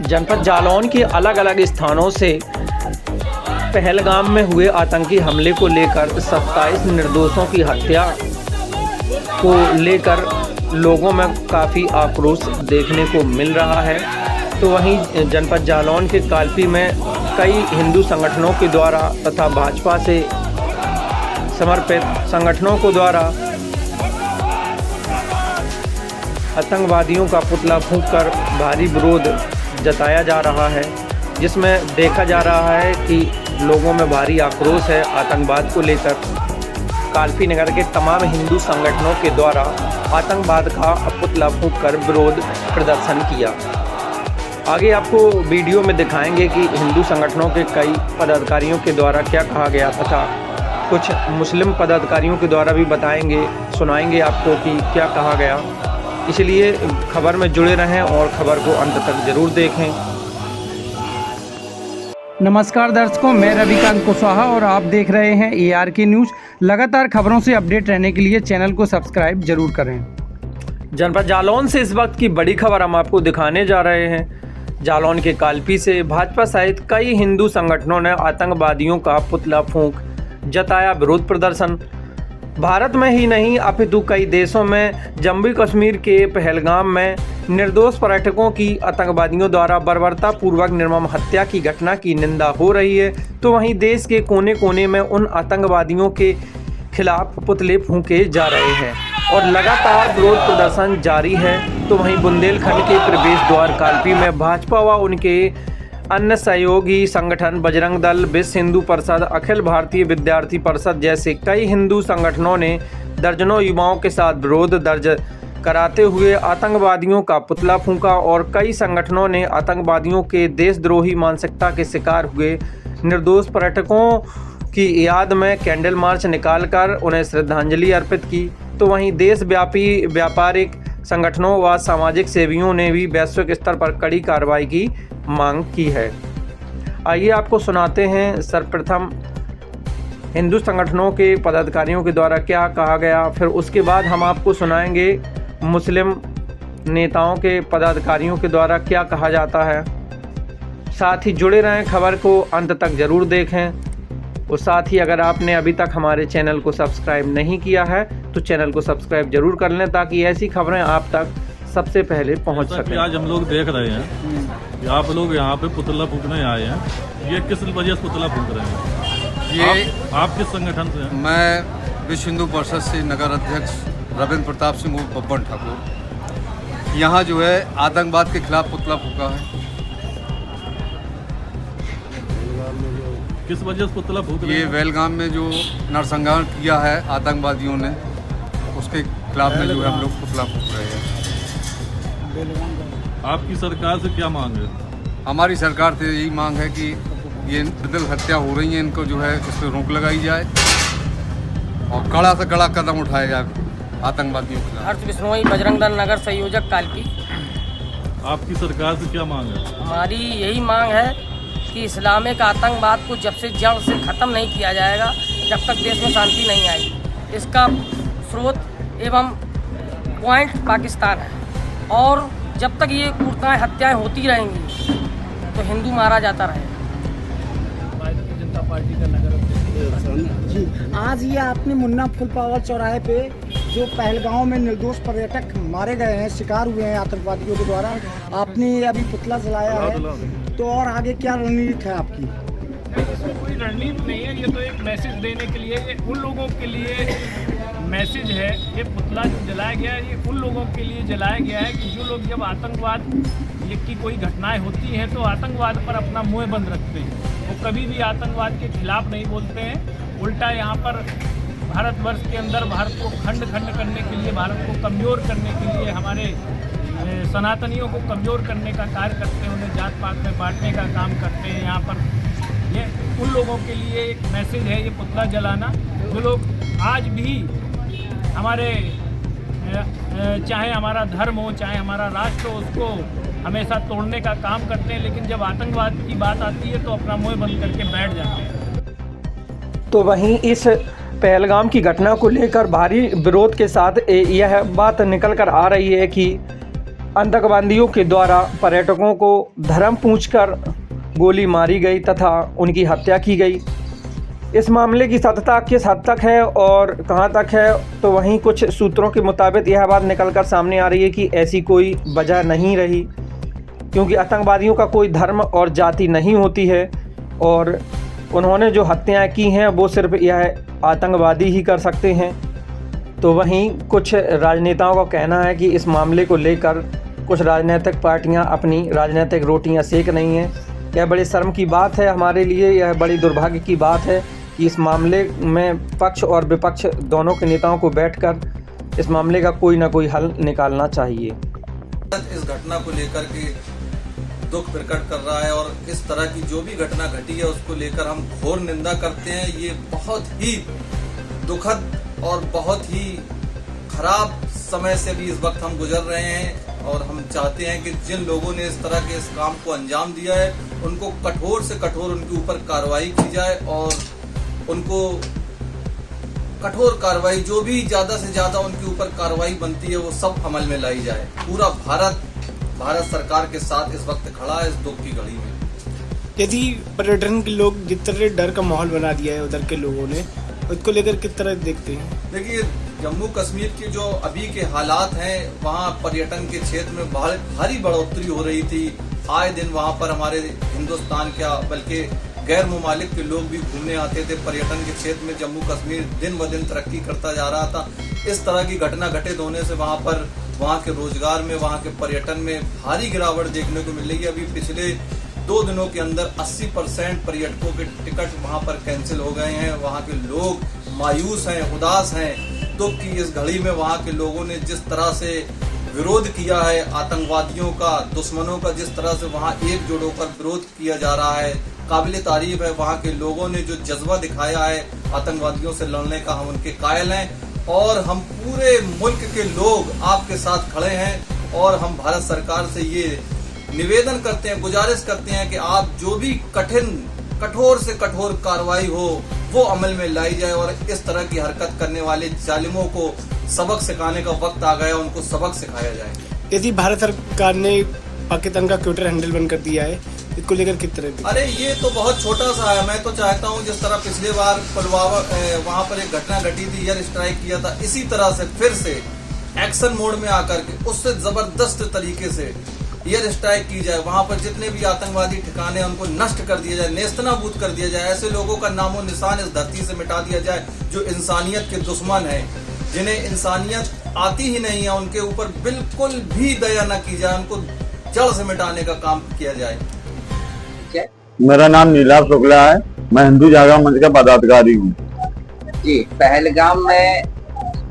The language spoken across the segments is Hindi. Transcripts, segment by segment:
जनपद जालौन के अलग अलग स्थानों से पहलगाम में हुए आतंकी हमले को लेकर 27 निर्दोषों की हत्या को लेकर लोगों में काफ़ी आक्रोश देखने को मिल रहा है। तो वहीं जनपद जालौन के कालपी में कई हिंदू संगठनों के द्वारा तथा भाजपा से समर्पित संगठनों को द्वारा आतंकवादियों का पुतला फूंककर भारी विरोध जताया जा रहा है, जिसमें देखा जा रहा है कि लोगों में भारी आक्रोश है। आतंकवाद को लेकर कालपी नगर के तमाम हिंदू संगठनों के द्वारा आतंकवाद का पुतला फूंककर विरोध प्रदर्शन किया। आगे आपको वीडियो में दिखाएंगे कि हिंदू संगठनों के कई पदाधिकारियों के द्वारा क्या कहा गया तथा कुछ मुस्लिम पदाधिकारियों के द्वारा भी सुनाएंगे आपको कि क्या कहा गया। इसलिए खबर में जुड़े रहें और खबर को अंत तक जरूर देखें। नमस्कार दर्शकों, मैं रविकांत कुशवाहा और आप देख रहे हैं ARK न्यूज़। लगातार खबरों से अपडेट रहने के लिए चैनल को सब्सक्राइब जरूर करें। जनपद जालौन से इस वक्त की बड़ी खबर हम आपको दिखाने जा रहे हैं। जालौन के कालपी से भाजपा सहित कई हिंदू संगठनों ने आतंकवादियों का पुतला फूंक जताया विरोध प्रदर्शन। भारत में ही नहीं अपितु कई देशों में जम्मू कश्मीर के पहलगाम में निर्दोष पर्यटकों की आतंकवादियों द्वारा बर्बरतापूर्वक निर्मम हत्या की घटना की निंदा हो रही है। तो वहीं देश के कोने कोने में उन आतंकवादियों के खिलाफ पुतले फूंके जा रहे हैं और लगातार विरोध प्रदर्शन जारी है। तो वहीं बुंदेलखंड के प्रवेश द्वार कालपी में भाजपा व उनके अन्य सहयोगी संगठन बजरंग दल, विश्व हिंदू परिषद, अखिल भारतीय विद्यार्थी परिषद जैसे कई हिंदू संगठनों ने दर्जनों युवाओं के साथ विरोध दर्ज कराते हुए आतंकवादियों का पुतला फूंका और कई संगठनों ने आतंकवादियों के देशद्रोही मानसिकता के शिकार हुए निर्दोष पर्यटकों की याद में कैंडल मार्च निकालकर उन्हें श्रद्धांजलि अर्पित की। तो वहीं देशव्यापी व्यापारिक संगठनों व सामाजिक सेवियों ने भी वैश्विक स्तर पर कड़ी कार्रवाई की मांग की है। आइए आपको सुनाते हैं सर्वप्रथम हिंदू संगठनों के पदाधिकारियों के द्वारा क्या कहा गया, फिर उसके बाद हम आपको सुनाएंगे मुस्लिम नेताओं के पदाधिकारियों के द्वारा क्या कहा जाता है। साथ ही जुड़े रहें, खबर को अंत तक ज़रूर देखें और साथ ही अगर आपने अभी तक हमारे चैनल को सब्सक्राइब नहीं किया है तो चैनल को सब्सक्राइब जरूर कर लें ताकि ऐसी खबरें आप तक सबसे पहले पहुंच सकें। आज हम लोग देख रहे हैं कि आप लोग यहाँ पे पुतला फूंकने आए हैं। ये किस वजह से पुतला फूंक रहे हैं? ये आप किस संगठन से हैं? मैं विश्व हिंदू परिषद से नगर अध्यक्ष रविंद्र प्रताप सिंह बब्बन ठाकुर। यहाँ जो है आतंकवाद के खिलाफ पुतला फूंका है। किस वजह से पुतला फूंक रहे हैं? ये वेलगाम में जो नरसंहार किया है आतंकवादियों ने, उसके खिलाफ में जो है हम लोग पुतला फूंक रहे हैं। आपकी सरकार से क्या मांग है? हमारी सरकार से यही मांग है कि ये निर्दल हत्या हो रही है, इनको जो है इस पर रोक लगाई जाए और कड़ा से कड़ा कदम उठाया जाए आतंकवादियों के खिलाफ। हर्ष बिश्नोई, बजरंग दल नगर संयोजक कालपी। आपकी सरकार से क्या मांग है? हमारी यही मांग है कि इस्लामिक आतंकवाद को जब से जड़ से ख़त्म नहीं किया जाएगा जब तक देश में शांति नहीं आएगी। इसका स्रोत एवं पॉइंट पाकिस्तान है और जब तक ये क्रूरताएं हत्याएं होती रहेंगी तो हिंदू मारा जाता रहेगा। भारतीय जनता पार्टी का नगर जी, आज ये आपने मुन्ना फुलपावल चौराहे पे जो पहलगांव में निर्दोष पर्यटक मारे गए हैं, शिकार हुए हैं आतंकवादियों के द्वारा, आपने अभी पुतला जलाया है। तो और आगे क्या रणनीति है आपकी? इसमें कोई रणनीति नहीं है, ये तो एक मैसेज देने के लिए, उन लोगों के लिए मैसेज है। ये पुतला जो जलाया गया है ये उन लोगों के लिए जलाया गया है कि जो लोग जब आतंकवाद की कोई घटनाएं होती हैं तो आतंकवाद पर अपना मुंह बंद रखते हैं, वो कभी भी आतंकवाद के खिलाफ नहीं बोलते हैं। उल्टा यहाँ पर भारतवर्ष के अंदर भारत को खंड खंड करने के लिए, भारत को कमज़ोर करने के लिए, हमारे सनातनियों को कमज़ोर करने का कार्य करते हैं, उन्हें जात पात में बांटने का काम करते हैं। यहाँ पर ये उन लोगों के लिए एक मैसेज है ये पुतला जलाना, जो लोग आज भी हमारे चाहे हमारा धर्म हो चाहे हमारा राष्ट्र हो उसको हमेशा तोड़ने का काम करते हैं, लेकिन जब आतंकवाद की बात आती है तो अपना मुंह बंद करके बैठ जाते हैं। तो वहीं इस पहलगाम की घटना को लेकर भारी विरोध के साथ यह बात निकल कर आ रही है कि आतंकवादियों के द्वारा पर्यटकों को धर्म पूछकर गोली मारी गई तथा उनकी हत्या की गई। इस मामले की सत्यता किस हद तक है और कहां तक है, तो वहीं कुछ सूत्रों के मुताबिक यह बात निकलकर सामने आ रही है कि ऐसी कोई वजह नहीं रही, क्योंकि आतंकवादियों का कोई धर्म और जाति नहीं होती है और उन्होंने जो हत्याएं की हैं वो सिर्फ यह आतंकवादी ही कर सकते हैं। तो वहीं कुछ राजनेताओं का कहना है कि इस मामले को लेकर कुछ राजनीतिक पार्टियां अपनी राजनीतिक रोटियां सेक रही हैं। यह बड़ी शर्म की बात है हमारे लिए, यह बड़ी दुर्भाग्य की बात है कि इस मामले में पक्ष और विपक्ष दोनों के नेताओं को बैठकर इस मामले का कोई ना कोई हल निकालना चाहिए। इस घटना को लेकर के दुख प्रकट कर रहा है और इस तरह की जो भी घटना घटी है उसको लेकर हम घोर निंदा करते हैं। ये बहुत ही दुखद और बहुत ही खराब समय से भी इस वक्त हम गुजर रहे हैं और हम चाहते हैं कि जिन लोगों ने इस तरह के इस काम को अंजाम दिया है उनको कठोर से कठोर उनके ऊपर कार्रवाई की जाए और उनको कठोर कार्रवाई जो भी ज्यादा से ज्यादा उनके ऊपर कार्रवाई बनती है वो सब अमल में लाई जाए। पूरा भारत सरकार के साथ इस वक्त खड़ा है इस दुख की घड़ी में। यदि पर्यटन के लोग जिस तरह डर का माहौल बना दिया है उधर के लोगों ने, उसको लेकर किस तरह देखते हैं? देखिए, जम्मू कश्मीर की जो अभी के हालात हैं वहाँ पर्यटन के क्षेत्र में भारी बढ़ोतरी हो रही थी। आए दिन वहाँ पर हमारे हिंदुस्तान क्या बल्कि गैर मुमालिक के लोग भी घूमने आते थे। पर्यटन के क्षेत्र में जम्मू कश्मीर दिन ब दिन तरक्की करता जा रहा था। इस तरह की घटना घटित होने से वहाँ के रोजगार में, वहाँ के पर्यटन में भारी गिरावट देखने को मिल रही है। अभी पिछले 2 दिनों के अंदर 80% पर्यटकों के टिकट वहाँ पर कैंसिल हो गए हैं। वहाँ के लोग मायूस हैं, उदास हैं। दुख की इस घड़ी में वहाँ के लोगों ने जिस तरह से विरोध किया है आतंकवादियों का, दुश्मनों का, जिस तरह से वहाँ एकजुट होकर विरोध किया जा रहा है, काबिल तारीफ है। वहाँ के लोगों ने जो जज्बा दिखाया है आतंकवादियों से लड़ने का, हम उनके कायल हैं और हम पूरे मुल्क के लोग आपके साथ खड़े हैं और हम भारत सरकार से ये निवेदन करते हैं, गुजारिश करते हैं कि आप जो भी कठोर से कठोर कार्रवाई हो वो अमल में लाई जाए और इस तरह की हरकत करने वाले जालिमों को सबक सिखाने का वक्त आ गया, उनको सबक सिखाया जाए। यदि भारत सरकार ने पाकिस्तान का ट्विटर हैंडल बंद कर दिया है, इसको लेकर किस तरह? अरे ये तो बहुत छोटा सा है। मैं तो चाहता हूँ जिस तरह पिछले बार पुलवामा वहाँ पर एक घटना घटी थी, एयर स्ट्राइक किया था, इसी तरह से फिर से एक्शन मोड में आकर के उससे जबरदस्त तरीके से एयर स्ट्राइक की जाए। वहाँ पर जितने भी आतंकवादी ठिकाने उनको नष्ट कर दिया जाए, नेस्तनाबूद कर दिया जाए। ऐसे लोगों का नामो निशान इस धरती से मिटा दिया जाए जो इंसानियत के दुश्मन है, जिन्हें इंसानियत आती ही नहीं है, उनके ऊपर बिल्कुल भी दया न की जाए, उनको जड़ से मिटाने का काम किया जाए। मेरा नाम नीलाभ शुक्ला है, मैं हिंदू जागरण मंच का पदाधिकारी हूँ। जी, पहलगाम में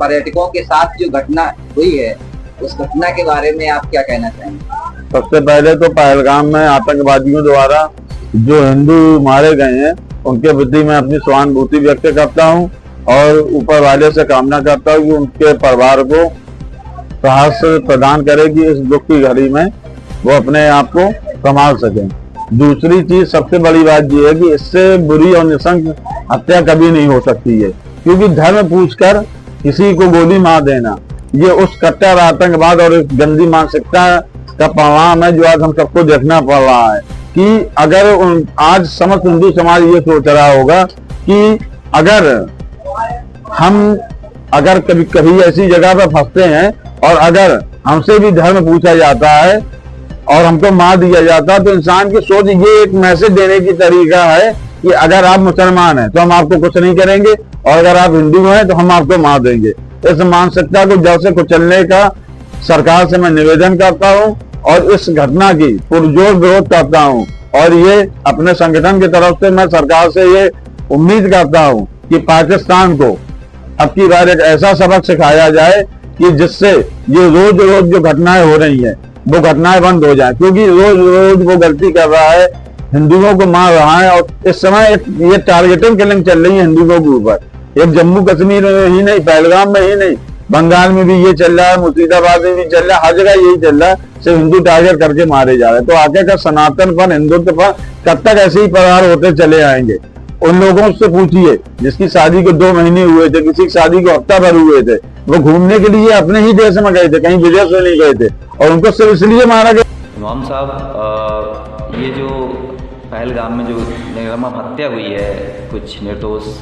पर्यटकों के साथ जो घटना हुई है उस घटना के बारे में आप क्या कहना चाहेंगे? सबसे पहले तो पहलगाम में आतंकवादियों द्वारा जो हिंदू मारे गए हैं उनके प्रति मैं अपनी सहानुभूति व्यक्त करता हूं और ऊपर वाले से कामना करता हूं कि उनके परिवार को साहस प्रदान करे कि इस दुख की घड़ी में वो अपने आप को संभाल सकें। दूसरी चीज, सबसे बड़ी बात ये है कि इससे बुरी और निशंक हत्या कभी नहीं हो सकती है, क्योंकि धर्म पूछकर किसी को गोली मार देना ये उस कट्टर आतंकवाद और इस गंदी मानसिकता का परिणाम है जो आज हम सबको देखना पड़ रहा है। कि अगर आज समस्त हिंदू समाज ये सोच रहा होगा कि अगर कभी ऐसी जगह पर फंसते हैं और अगर हमसे भी धर्म पूछा जाता है और हमको मार दिया जाता है, तो इंसान की सोच ये एक मैसेज देने की तरीका है कि अगर आप मुसलमान हैं तो हम आपको कुछ नहीं करेंगे और अगर आप हिंदू हैं तो हम आपको मार देंगे। इस मानसिकता को जड़ से कुचलने का सरकार से मैं निवेदन करता हूं और इस घटना की पुरजोर विरोध करता हूं और ये अपने संगठन की तरफ से मैं सरकार से ये उम्मीद करता हूं कि पाकिस्तान को अब की बार एक ऐसा सबक सिखाया जाए कि जिससे ये रोज रोज जो घटनाएं हो रही हैं वो घटनाएं बंद हो जाए, क्योंकि रोज रोज वो गलती कर रहा है, हिंदुओं को मार रहा है और इस समय ये टारगेटिंग किलिंग चल रही है हिंदुओं के ऊपर। एक जम्मू कश्मीर में ही नहीं, पहलगाम में ही नहीं, बंगाल में भी ये चल रहा है, मुर्शिदाबाद में भी चल रहा है, हर जगह यही चल रहा है, सिर्फ हिंदू टारगेट करके मारे जा रहे हैं। तो आगे का सनातन पर, हिंदुत्व पर कब तक ऐसे ही प्रहार होते चले आएंगे? उन लोगों से पूछिए जिसकी शादी को 2 महीने हुए थे, किसी की शादी को हफ्ता भर हुए थे, वो घूमने के लिए अपने ही देश में गए थे, कहीं विदेश में नहीं गए थे, और उनको सिर्फ इसलिए मारा गया। इमाम साहब, ये जो पहलगाम में जो निर्मम हत्या हुई है कुछ निर्दोष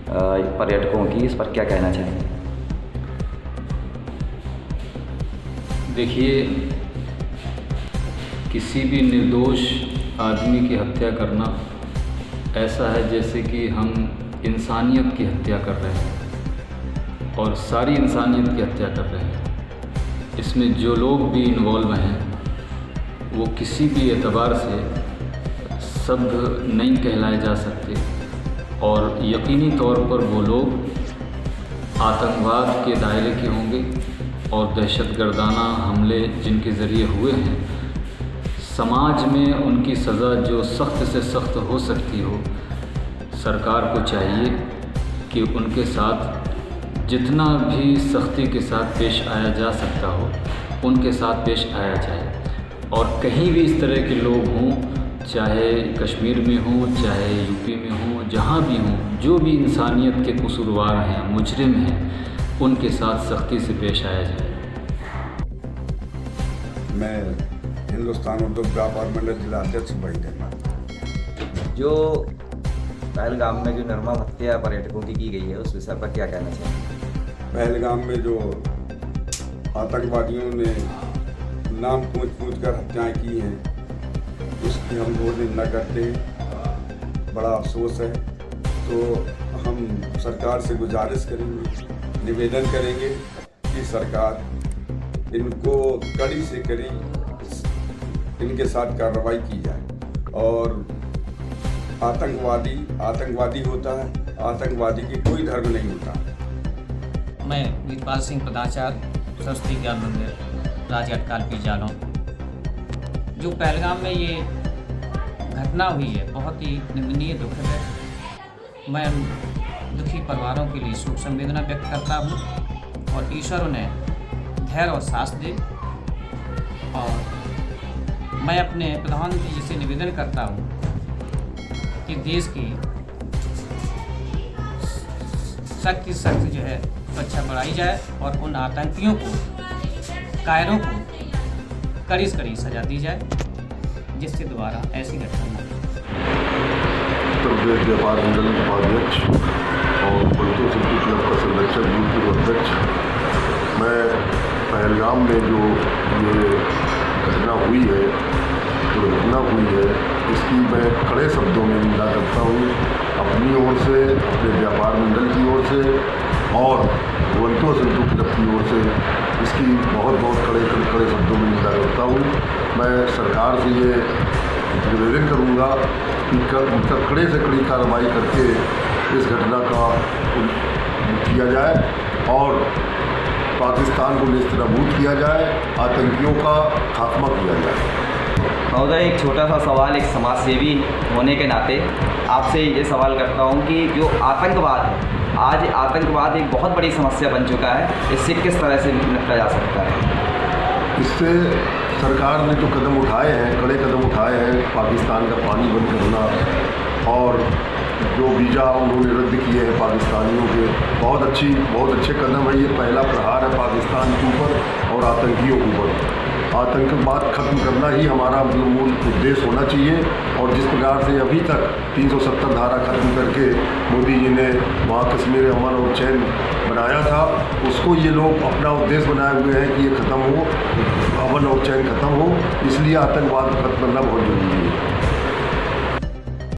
पर्यटकों की, इस पर क्या कहना चाहेंगे? देखिए, किसी भी निर्दोष आदमी की हत्या करना ऐसा है जैसे कि हम इंसानियत की हत्या कर रहे हैं और सारी इंसानियत की हत्या कर रहे हैं। इसमें जो लोग भी इन्वॉल्व हैं वो किसी भी एतबार से सब नहीं कहलाए जा सकते, और यकीनी तौर पर वो लोग आतंकवाद के दायरे के होंगे और दहशतगर्दाना हमले जिनके ज़रिए हुए हैं, समाज में उनकी सज़ा जो सख्त से सख्त हो सकती हो, सरकार को चाहिए कि उनके साथ जितना भी सख्ती के साथ पेश आया जा सकता हो उनके साथ पेश आया जाए। और कहीं भी इस तरह के लोग हों, चाहे कश्मीर में हों, चाहे यूपी में हों, जहाँ भी हों, जो भी इंसानियत के कसूरवार हैं, मुजरिम हैं, उनके साथ सख्ती से पेश आया जाए। मैं हिंदुस्तान उद्योग व्यापार मंडल जिला अध्यक्ष वहीद अहमद। जो पहलगाम में जो निर्मम हत्या पर्यटकों की गई है, उस विषय पर क्या कहना चाहिए? पहलगाम में जो आतंकवादियों ने नाम पूछ कर हत्याएं की हैं, उसकी हम घोर निंदा करते हैं। बड़ा अफसोस है। तो हम सरकार से गुजारिश करेंगे, निवेदन करेंगे कि सरकार इनको कड़ी से कड़ी इनके साथ कार्रवाई की जाए। और आतंकवादी होता है, आतंकवादी की कोई धर्म नहीं होता। मैं वीरपाल सिंह प्रधाचार्य, सरस्वती ज्ञान मंदिर, राजघाट कालपी जालौन। जो पहलगाम में ये घटना हुई है बहुत ही निंदनीय, दुखद है। मैं दुखी परिवारों के लिए शोक संवेदना व्यक्त करता हूँ और ईश्वर उन्हें धैर्य और साहस दे। और मैं अपने प्रधानमंत्री जी से निवेदन करता हूँ कि देश की सख्त से सख्त जो है सुरक्षा बढ़ाई जाए और उन आतंकियों को, कायरों को कड़ी से कड़ी सजा दी जाए, जिससे दोबारा ऐसी घटना न हो। उत्तर प्रदेश व्यापार मंडल उपाध्यक्ष और बल्तो सिटी क्लब का संरक्षक यूपी अध्यक्ष। मैं पहलगाम में जो ये घटना हुई है, इसकी मैं कड़े शब्दों में निंदा करता हूँ, अपनी ओर से, अपने व्यापार मंडल की ओर से और बल्तो सिटी क्लब की ओर से इसकी बहुत कड़े शब्दों में निंदा करता हूँ। मैं सरकार से ये निवेदन करूँगा कि कड़े से कड़ी कार्रवाई करके इस घटना का किया जाए और पाकिस्तान को नेस्तनाबूद किया जाए, आतंकियों का खात्मा किया जाए। महोदय, एक छोटा सा सवाल, एक समाजसेवी होने के नाते आपसे ये सवाल करता हूँ कि जो आतंकवाद है, आज आतंकवाद एक बहुत बड़ी समस्या बन चुका है, इससे किस तरह से निपटा जा सकता है? इससे सरकार ने जो कदम उठाए हैं, कड़े कदम उठाए हैं, पाकिस्तान का पानी बंद करना और जो वीज़ा उन्होंने रद्द किए हैं पाकिस्तानियों के, बहुत अच्छे कदम है। ये पहला प्रहार है पाकिस्तान के ऊपर और आतंकियों के ऊपर। आतंकवाद खत्म करना ही हमारा मूल उद्देश्य होना चाहिए। और जिस प्रकार से अभी तक 370 धारा खत्म करके मोदी जी ने वहाँ कश्मीर अमन और चैन बनाया था, उसको ये लोग अपना उद्देश्य बनाए हुए हैं कि ये ख़त्म हो, अमन और चैन ख़त्म हो। इसलिए आतंकवाद खत्म करना बहुत जरूरी है।